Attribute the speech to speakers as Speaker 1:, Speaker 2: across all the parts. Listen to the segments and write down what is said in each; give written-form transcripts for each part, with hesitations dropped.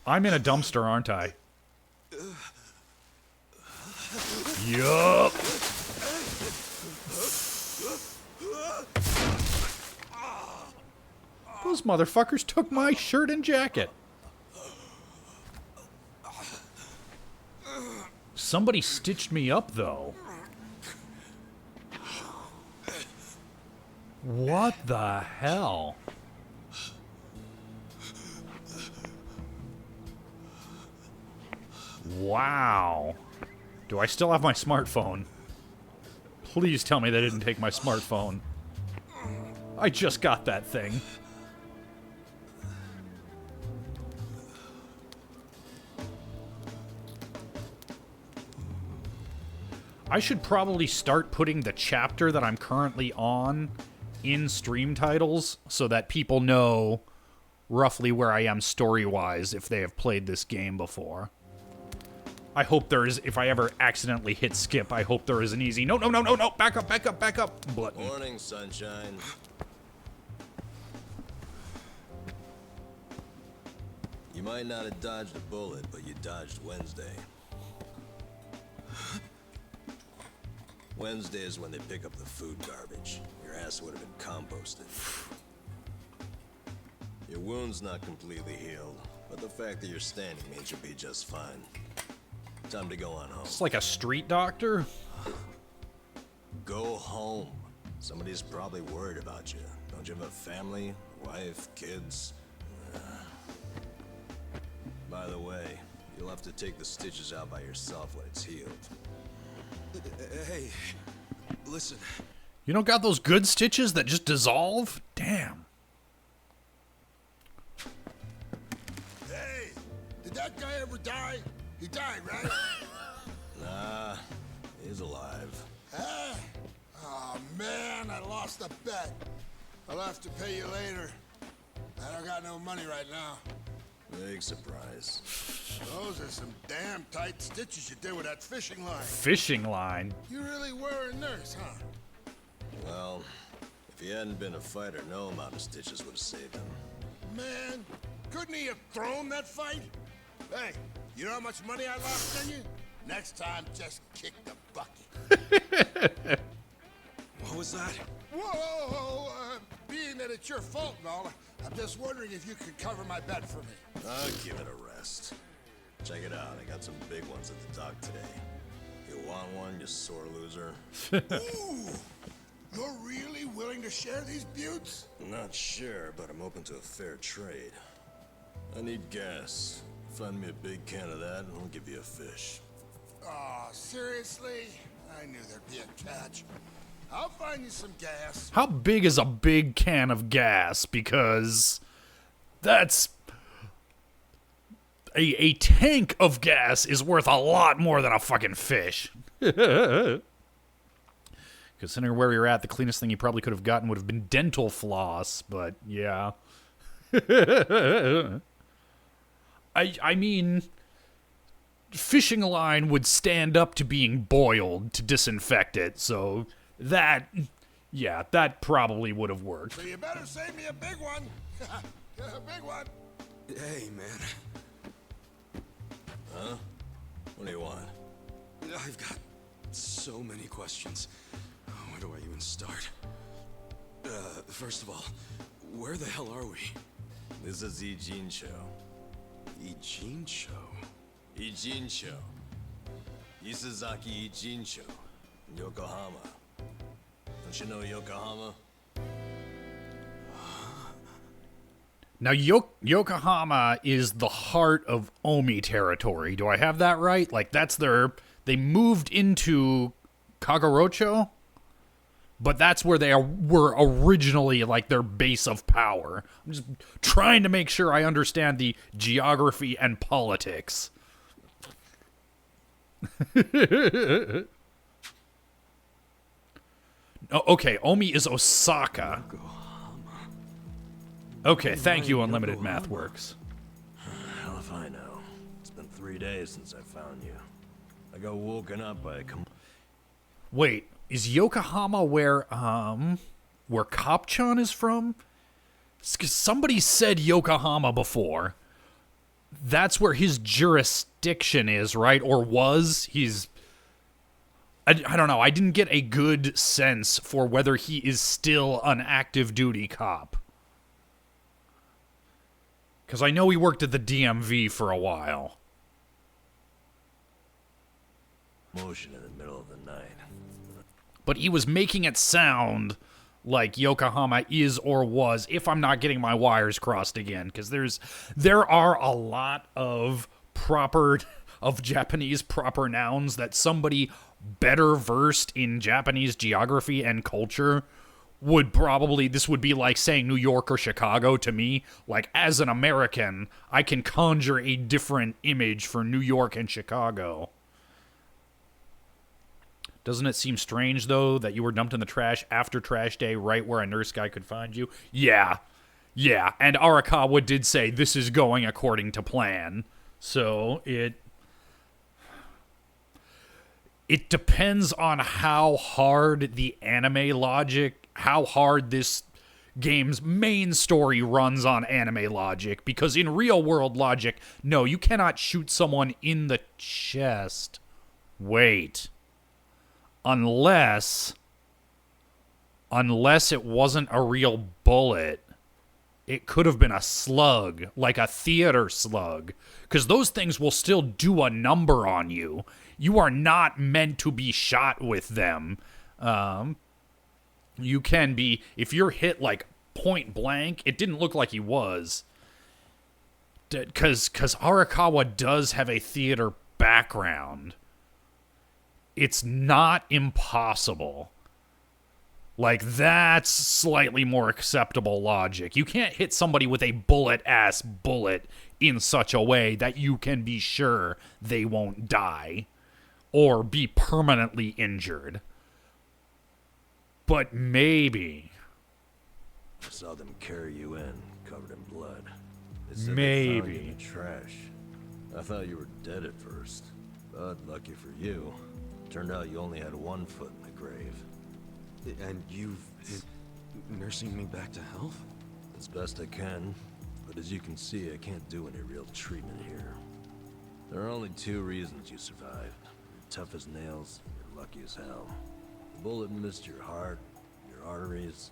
Speaker 1: I'm in a dumpster, aren't I? Yup. Those motherfuckers took my shirt and jacket. Somebody stitched me up, though. What the hell? Wow. Do I still have my smartphone? Please tell me they didn't take my smartphone. I just got that thing. I should probably start putting the chapter that I'm currently on in stream titles so that people know roughly where I am story-wise if they have played this game before. I hope there is, if I ever accidentally hit skip, I hope there is an easy, no, back up, button.
Speaker 2: Morning, sunshine. You might not have dodged a bullet, but you dodged Wednesday. Wednesday is when they pick up the food garbage. Your ass would have been composted. Your wound's not completely healed, but the fact that you're standing means you'll be just fine. Time to go on home.
Speaker 1: It's like a street doctor.
Speaker 2: Go home. Somebody's probably worried about you. Don't you have a family, wife, kids? By the way, you'll have to take the stitches out by yourself when it's healed.
Speaker 3: Hey, listen.
Speaker 1: You don't got those good stitches that just dissolve? Damn.
Speaker 3: Hey, did that guy ever die? He died, right?
Speaker 2: Nah, he's alive.
Speaker 3: Huh? Oh, man, I lost a bet. I'll have to pay you later. I don't got no money right now.
Speaker 2: Big surprise.
Speaker 3: Those are some damn tight stitches you did with that fishing line.
Speaker 1: Fishing line?
Speaker 3: You really were a nurse, huh?
Speaker 2: Well, if he hadn't been a fighter, no amount of stitches would have saved him.
Speaker 3: Man, couldn't he have thrown that fight? Hey, you know how much money I lost on you? Next time, just kick the bucket.
Speaker 4: What was that?
Speaker 3: Whoa, being that it's your fault and all, I'm just wondering if you could cover my bet for me.
Speaker 2: I'll give it a rest. Check it out, I got some big ones at the dock today. You want one, you sore loser?
Speaker 3: Ooh, you're really willing to share these buttes?
Speaker 2: Not sure, but I'm open to a fair trade. I need gas. Find me a big can of that, and I'll give you a fish.
Speaker 3: Aw, seriously? I knew there'd be a catch. I'll find you some gas.
Speaker 1: How big is a big can of gas? Because that's... A tank of gas is worth a lot more than a fucking fish. Considering where you're at, the cleanest thing you probably could have gotten would have been dental floss, but yeah. I mean, fishing line would stand up to being boiled to disinfect it, so that, yeah, that probably would have worked.
Speaker 3: So you better save me a big one. A big one.
Speaker 4: Hey, man.
Speaker 2: Huh? What do you want?
Speaker 4: I've got so many questions. Where do I even start? First of all, where the hell are we?
Speaker 2: This is Ijincho.
Speaker 4: Ijincho?
Speaker 2: Ijincho. Isazaki Ijincho. Yokohama. Don't you know Yokohama?
Speaker 1: Now, Yokohama is the heart of Omi territory. Do I have that right? Like, that's their... They moved into Kagerocho, but that's where they were originally, like, their base of power. I'm just trying to make sure I understand the geography and politics. Oh, okay, Omi is Osaka. Okay, thank you, Unlimited Math Works.
Speaker 2: Hell if I know. It's been 3 days since I found you. I got woken up by a
Speaker 1: Wait, is Yokohama where Kopchan is from? 'Cause somebody said Yokohama before. that's where his jurisdiction is, right? Or was. I don't know. I didn't get a good sense for whether he is still an active duty cop. Because I know he worked at the DMV for a while.
Speaker 2: Motion in the middle of the night.
Speaker 1: But he was making it sound like Yokohama is or was, if I'm not getting my wires crossed again, because there are a lot of Japanese proper nouns that somebody better versed in Japanese geography and culture would probably, this would be like saying New York or Chicago to me. Like, as an American, I can conjure a different image for New York and Chicago. Doesn't it seem strange, though, that you were dumped in the trash after trash day right where a nurse guy could find you? Yeah. And Arakawa did say this is going according to plan. So it depends on how hard the anime logic, how hard this game's main story runs on anime logic. Because in real world logic, no, you cannot shoot someone in the chest. Wait. Unless it wasn't a real bullet, it could have been a slug, like a theater slug, because those things will still do a number on you. You are not meant to be shot with them. You can be, if you're hit like point blank, it didn't look like he was, because Arakawa does have a theater background. It's not impossible. Like, that's slightly more acceptable logic. You can't hit somebody with a bullet-ass bullet in such a way that you can be sure they won't die or be permanently injured. But maybe.
Speaker 2: I saw them carry you in, covered in blood. They said they found you in the trash. I thought you were dead at first, but lucky for you, turned out you only had one foot in the grave.
Speaker 4: And you've been nursing me back to health?
Speaker 2: As best I can, but as you can see, I can't do any real treatment here. There are only two reasons you survived. You're tough as nails, you're lucky as hell. The bullet missed your heart, your arteries,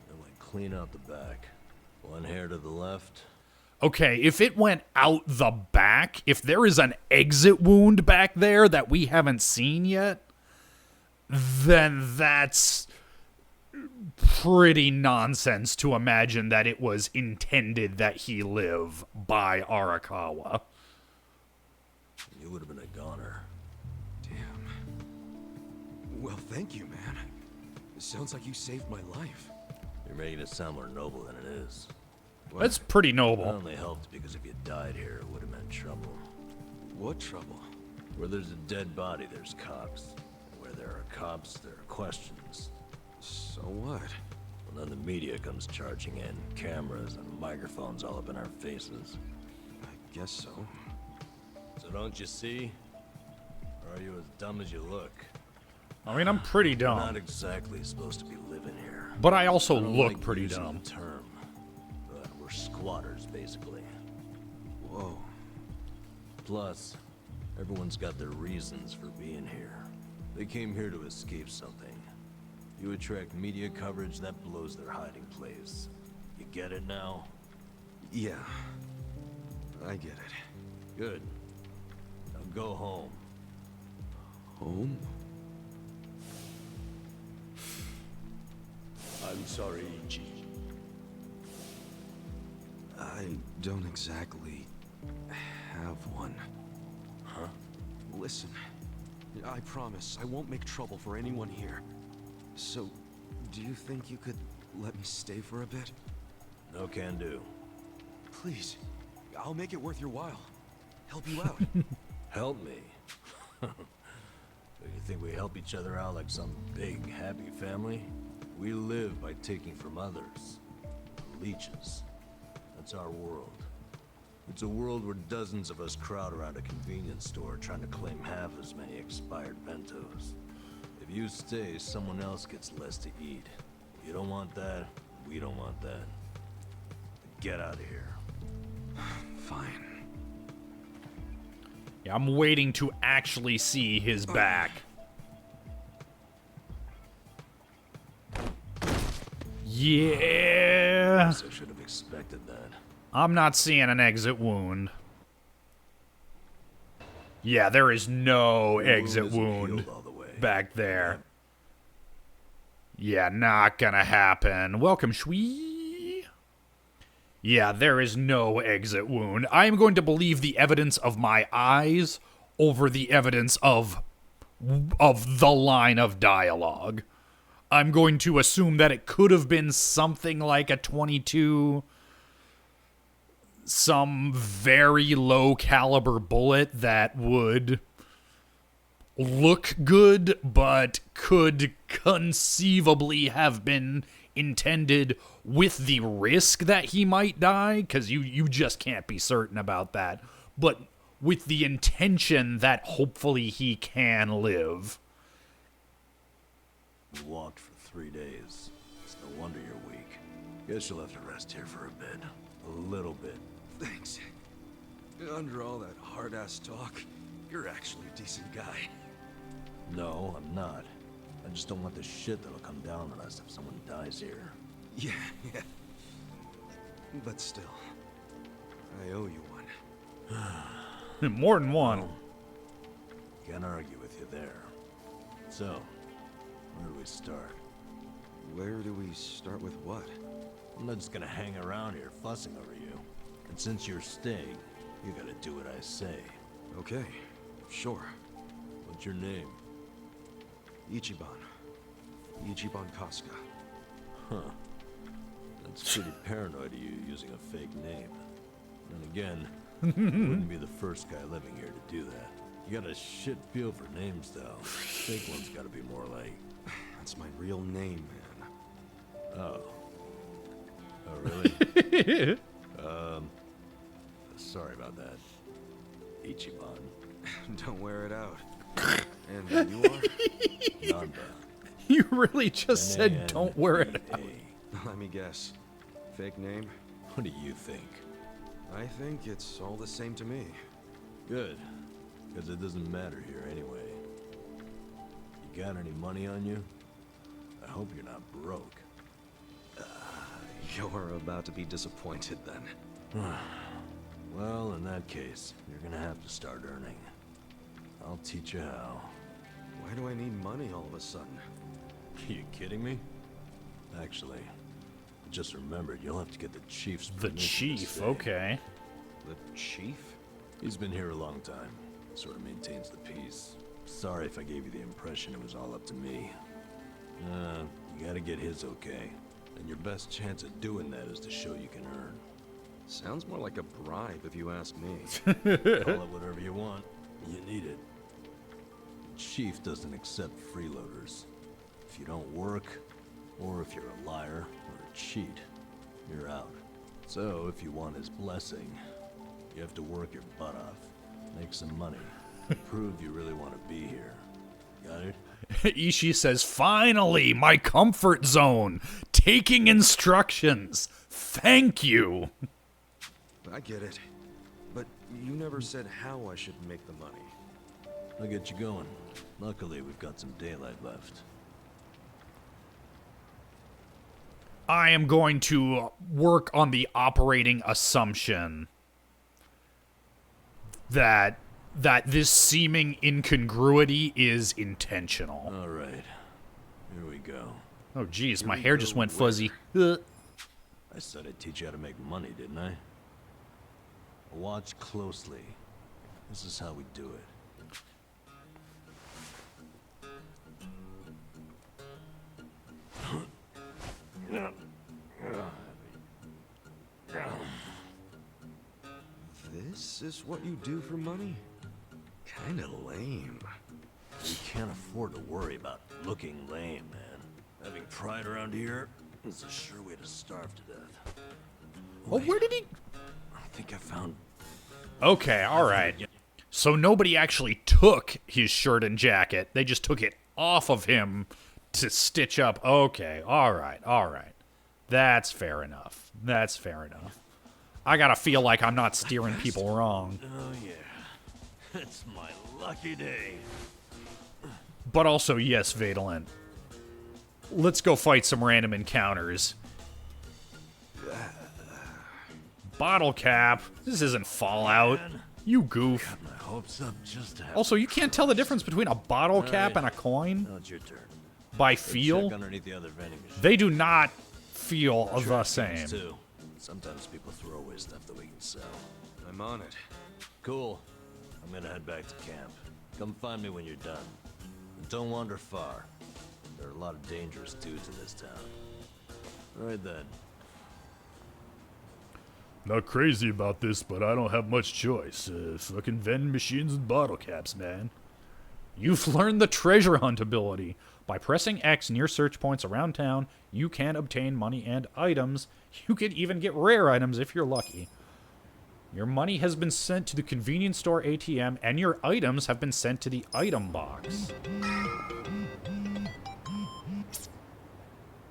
Speaker 2: and went clean out the back. One hair to the left.
Speaker 1: Okay, if it went out the back, if there is an exit wound back there that we haven't seen yet, then that's pretty nonsense to imagine that it was intended that he live by Arakawa.
Speaker 2: You would have been a goner.
Speaker 4: Damn. Well, thank you, man. It sounds like you saved my life.
Speaker 2: You're making it sound more noble than it is.
Speaker 1: That's pretty
Speaker 2: It
Speaker 1: noble.
Speaker 2: only helped because if you died here, it would have meant trouble.
Speaker 4: What trouble?
Speaker 2: Where there's a dead body, there's cops. And where there are cops, there are questions.
Speaker 4: So what?
Speaker 2: Well, then the media comes charging in, cameras and microphones all up in our faces.
Speaker 4: I guess so.
Speaker 2: So don't you see? Or are you as dumb as you look?
Speaker 1: I mean, I'm pretty
Speaker 2: We're not
Speaker 1: dumb,
Speaker 2: exactly supposed to be living here.
Speaker 1: but I also
Speaker 2: I don't
Speaker 1: look
Speaker 2: like
Speaker 1: pretty
Speaker 2: using
Speaker 1: dumb.
Speaker 2: the term, but we're squatters, basically.
Speaker 4: Whoa.
Speaker 2: Plus, everyone's got their reasons for being here. They came here to escape something. You attract media coverage, that blows their hiding place. You get it now?
Speaker 4: Yeah. I get it.
Speaker 2: Good. Now go home.
Speaker 4: Home?
Speaker 2: I'm sorry, Ichi.
Speaker 4: I don't exactly have one.
Speaker 2: Huh?
Speaker 4: Listen, I promise I won't make trouble for anyone here. So, do you think you could let me stay for a bit?
Speaker 2: No can do.
Speaker 4: Please, I'll make it worth your while. Help you out.
Speaker 2: Help me? Do you think we help each other out like some big, happy family? We live by taking from others. Leeches. That's our world. It's a world where dozens of us crowd around a convenience store trying to claim half as many expired bentos. If you stay, someone else gets less to eat. You don't want that, we don't want that. Get out of here.
Speaker 4: Fine.
Speaker 1: Yeah, I'm waiting to actually see his back. Yeah.
Speaker 2: I should have expected that.
Speaker 1: I'm not seeing an exit wound. Yeah, there is no exit
Speaker 2: isn't
Speaker 1: wound
Speaker 2: healed all the way.
Speaker 1: back there. Yeah, not gonna happen. Welcome, Shui. Yeah, there is no exit wound. I am going to believe the evidence of my eyes over the evidence of the line of dialogue. I'm going to assume that it could have been something like a 22, some very low caliber bullet that would look good, but could conceivably have been intended with the risk that he might die, because you just can't be certain about that, but with the intention that hopefully he can live.
Speaker 2: We walked for 3 days. It's no wonder you're weak. Guess you'll have to rest here for a bit. A little bit.
Speaker 4: Thanks. Under all that hard-ass talk, you're actually a decent guy.
Speaker 2: No, I'm not. I just don't want the shit that'll come down on us if someone dies here.
Speaker 4: Yeah. But still, I owe you one.
Speaker 1: More than one.
Speaker 2: Can't argue with you there. So, where do we start?
Speaker 4: Where do we start with what?
Speaker 2: I'm not just gonna hang around here fussing over you. And since you're staying, you gotta do what I say.
Speaker 4: Okay, sure.
Speaker 2: What's your name?
Speaker 4: Ichiban Kasuga.
Speaker 2: Huh. That's pretty paranoid of you using a fake name. And again, you wouldn't be the first guy living here to do that. You got a shit feel for names, though. Fake one's gotta be more like...
Speaker 4: That's my real name, man.
Speaker 2: Oh. Oh, really? Sorry about that. Ichiban.
Speaker 4: Don't wear it out. And you are?
Speaker 2: Nanda.
Speaker 1: You really just said don't wear it out.
Speaker 4: Let me guess. Fake name?
Speaker 2: What do you think?
Speaker 4: I think it's all the same to me.
Speaker 2: Good. Because it doesn't matter here anyway. You got any money on you? I hope you're not broke.
Speaker 4: You're about to be disappointed then.
Speaker 2: Well, in that case, you're gonna have to start earning. I'll teach you how.
Speaker 4: Why do I need money all of a sudden?
Speaker 2: Are you kidding me? Actually, I just remembered you'll have to get the chief's
Speaker 1: The
Speaker 2: permission to
Speaker 1: chief,
Speaker 2: stay.
Speaker 1: okay.
Speaker 4: The chief?
Speaker 2: He's been here a long time. Sort of maintains the peace. Sorry if I gave you the impression it was all up to me. You gotta get his okay. And your best chance at doing that is to show you can earn.
Speaker 4: Sounds more like a bribe if you ask me.
Speaker 2: Call it whatever you want. You need it. The chief doesn't accept freeloaders. If you don't work, or if you're a liar or a cheat, you're out. So if you want his blessing, you have to work your butt off. Make some money. Prove you really want to be here. Got it?
Speaker 1: Ishii says, finally, my comfort zone. Taking instructions. Thank you.
Speaker 4: I get it. But you never said how I should make the money.
Speaker 2: I'll get you going. Luckily, we've got some daylight left.
Speaker 1: I am going to work on the operating assumption that this seeming incongruity is intentional.
Speaker 2: All right. Here we go.
Speaker 1: Oh, geez, my hair just went fuzzy.
Speaker 2: I said I'd teach you how to make money, didn't I? Watch closely. This is how we do it.
Speaker 4: This is what you do for money? Kinda lame.
Speaker 2: We can't afford to worry about looking lame, man. Having pride around here is a sure way to starve to death.
Speaker 1: Oh, where did he...
Speaker 2: I think I found...
Speaker 1: Okay, all right. So nobody actually took his shirt and jacket. They just took it off of him to stitch up. Okay, all right. That's fair enough. I gotta feel like I'm not steering people wrong.
Speaker 2: Oh, yeah. It's my lucky day.
Speaker 1: But also, yes, Vadalent. Let's go fight some random encounters. Bottle cap. This isn't Fallout. You goof.
Speaker 2: My hopes up just to have.
Speaker 1: Also, you can't tell the difference between a bottle cap and a coin
Speaker 2: Now it's your turn.
Speaker 1: by
Speaker 2: Check
Speaker 1: feel.
Speaker 2: underneath the other vending machine.
Speaker 1: They do not feel the same.
Speaker 2: Too. Sometimes people throw away stuff that we can sell.
Speaker 4: I'm on it.
Speaker 2: Cool. I'm gonna head back to camp. Come find me when you're done. And don't wander far. There are a lot of dangerous dudes in this town. All right then.
Speaker 1: Not crazy about this, but I don't have much choice. Fucking vending machines and bottle caps, man. You've learned the treasure hunt ability. By pressing X near search points around town, you can obtain money and items. You can even get rare items if you're lucky. Your money has been sent to the convenience store ATM, and your items have been sent to the item box.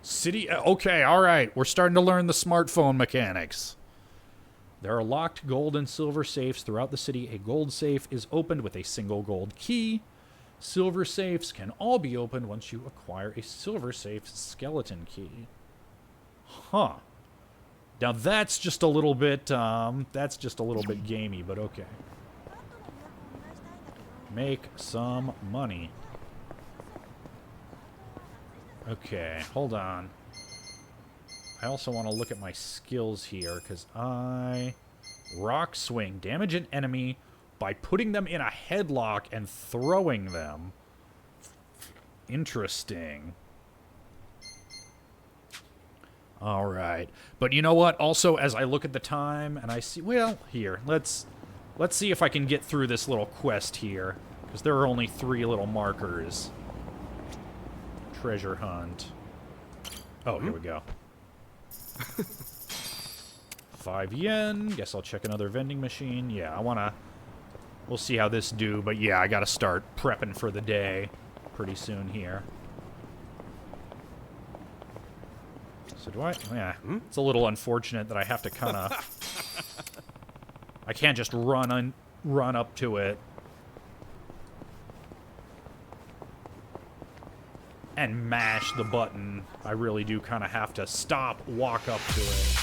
Speaker 1: City... Okay, alright. We're starting to learn the smartphone mechanics. There are locked gold and silver safes throughout the city. A gold safe is opened with a single gold key. Silver safes can all be opened once you acquire a silver safe skeleton key. Huh. Now that's just a little bit, gamey, but okay. Make some money. Okay, hold on. I also want to look at my skills here, because rock swing. Damage an enemy by putting them in a headlock and throwing them. Interesting. Alright. But you know what? Also, as I look at the time, and I see... Well, here. Let's see if I can get through this little quest here. Because there are only 3 little markers. Treasure hunt. Oh, here we go. 5 yen. Guess I'll check another vending machine. Yeah, I wanna... We'll see how this do, but yeah, I gotta start prepping for the day pretty soon here. So do I... Yeah, it's a little unfortunate that I have to kinda... I can't just run up to it and mash the button. I really do kind of have to stop, walk up to it.